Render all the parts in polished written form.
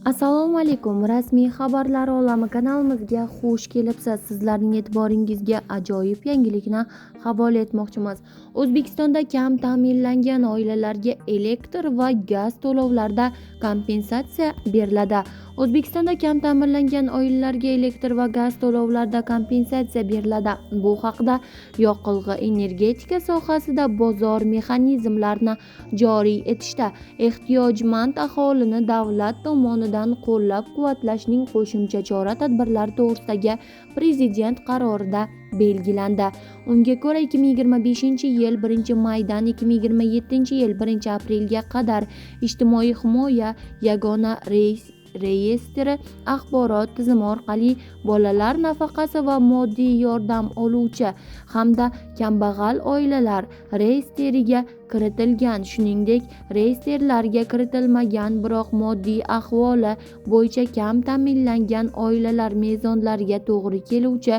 Assalomu alaykum. Rasmiy xabarlar olami kanalimizga xush kelibsiz. Sizlarning e'tiboringizga ajoyib yangilikni havola etmoqchimiz. O'zbekistonda kam ta'minlangan oilalarga elektr va gaz to'lovlarida kompensatsiya beriladi. O'zbekistonda kam ta'minlangan oilalarga elektr va gaz to'lovlarida kompensatsiya beriladi. Bu haqda yoqilg'i energetika sohasida bozor mexanizmlarini joriy etishda ehtiyojmand aholini davlat tomonidan qo'llab-quvvatlashning qo'shimcha chora-tadbirlari to'g'risidagi Prezident qarorida belgilandi. Unga ko'ra 2025-yil 1-maydan 2027-yil 1-aprelga qadar ijtimoiy himoya yagona reyestri axborot tizimi orqali bolalar nafaqasi va moddiy yordam oluvchi hamda kambag'al oilalar reyestriga kiritilgan, shuningdek reyestrlarga kiritilmagan biroq moddiy ahvoli bo'yicha kam ta'minlangan oilalar mezonlariga to'g'ri keluvchi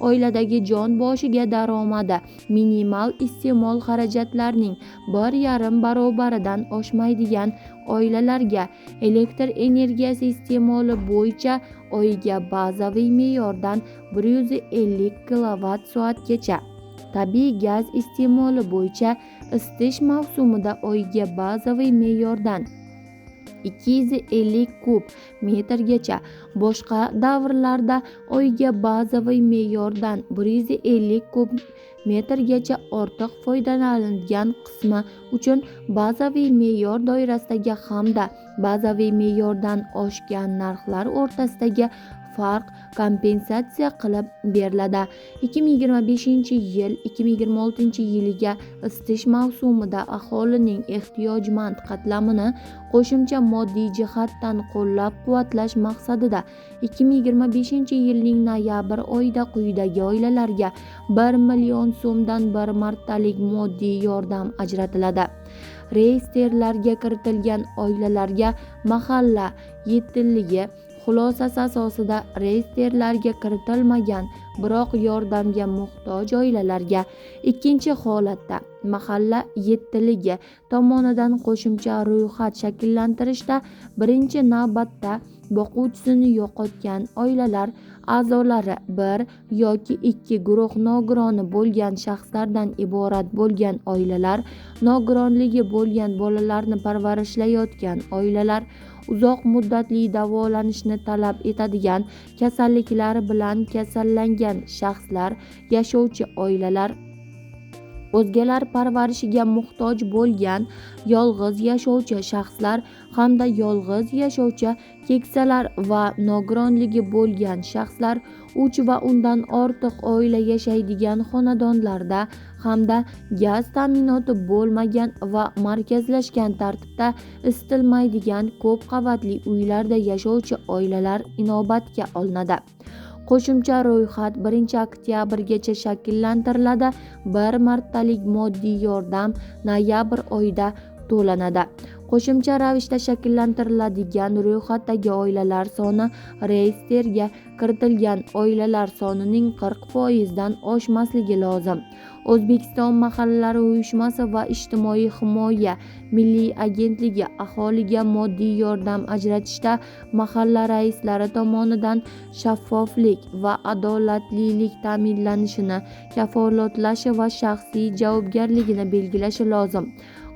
oiladagi jon boshiga daromadi minimal iste'mol xarajatlarining 1,5 barobaridan oshmaydigan oilalarga elektr energiyasi iste'moli bo'yicha oyiga bazaviy me'yordan 150 kWh-gacha, tabiiy gaz iste'moli bo'yicha isitish mavsumida oyiga bazaviy me'yordan 250 kub metrgacha, boshqa davrlarda oyiga bazaviy me'yordan 150 kub metrgacha ortiq foydalanilgan qismi uchun bazaviy me'yor doirasidagi hamda bazaviy me'yordan oshgan narxlar o'rtasidagi farq kompensatsiya qilib beriladi. 2025-yil 2026-yilga isitish mavsumida aholining ehtiyojmand qatlamini qo'shimcha moddiy jihatdan qo'llab-quvvatlash maqsadida 2025-yilning noyabr oyida quyidagi oilalarga 1 million so'mdan bir martalik moddiy yordam ajratiladi. Reyestrlarga kiritilgan oilalarga mahalla yettilligi xulosasi asosida reyestrlarga kiritilmagan biroq yordamga muhtoj oilalarga ikkinchi holatda mahalla yettilligi tomonidan qo'shimcha ro'yxat shakllantirishda birinchi navbatda boquvchisini yo'qotgan oilalar a'zolari bir yoki ikki guruh nogironi bo'lgan shaxslardan iborat bo'lgan oilalar, nogironligi bo'lgan bolalarni parvarishlayotgan oilalar, uzoq muddatli davolanishni talab etadigan kasalliklari bilan kasallangan shaxslar, yashovchi oilalar, o'zgalar parvarishiga muhtoj bo'lgan yolg'iz yashovchi shaxslar hamda yolg'iz yashovchi keksalar va nogironligi bo'lgan shaxslar, 3 va undan ortiq oila yashaydigan xonadonlarda hamda gaz ta'minoti bo'lmagan va markazlashgan tartibda isitilmaydigan ko'p qavatli uylarda yashovchi oilalar inobatga olinadi. Qo'shimcha ro'yxat 1-oktyabrgacha shakllantiriladi. Bir martalik moddiy yordam noyabr oyida to'lanadi. Qo'shimcha ravishda shakllantiriladigan ro'yxatdagi oilalar soni reyestrga kiritilgan oilalar sonining 40% dan oshmasligi lozim. O'zbekiston mahallalari uyushmasi va ijtimoiy himoya milliy agentligi aholiga moddiy yordam ajratishda mahalla raislari tomonidan shaffoflik va adolatlilik ta'minlanishini kafolatlashi va shaxsiy javobgarligini belgilashi lozim.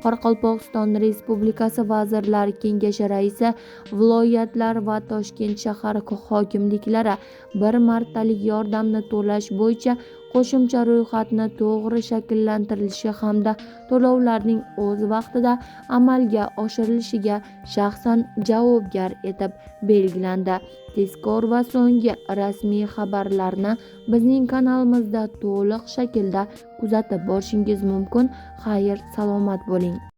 Qoraqalpog'iston Respublikasi Vazirlar Kengashi raisi, viloyatlar va Toshkent shahar hokimliklari bir martalik yordamni to'lash bo'yicha qo'shimcha ro'yxatni to'g'ri shakllantirilishi hamda to'lovlarning o'z vaqtida amalga oshirilishiga shaxsan javobgar etib belgilandi. Tezkor va so'nggi rasmiy xabarlarni bizning kanalimizda to'liq shaklda kuzatib borishingiz mumkin. Xayr, salomat bo'ling.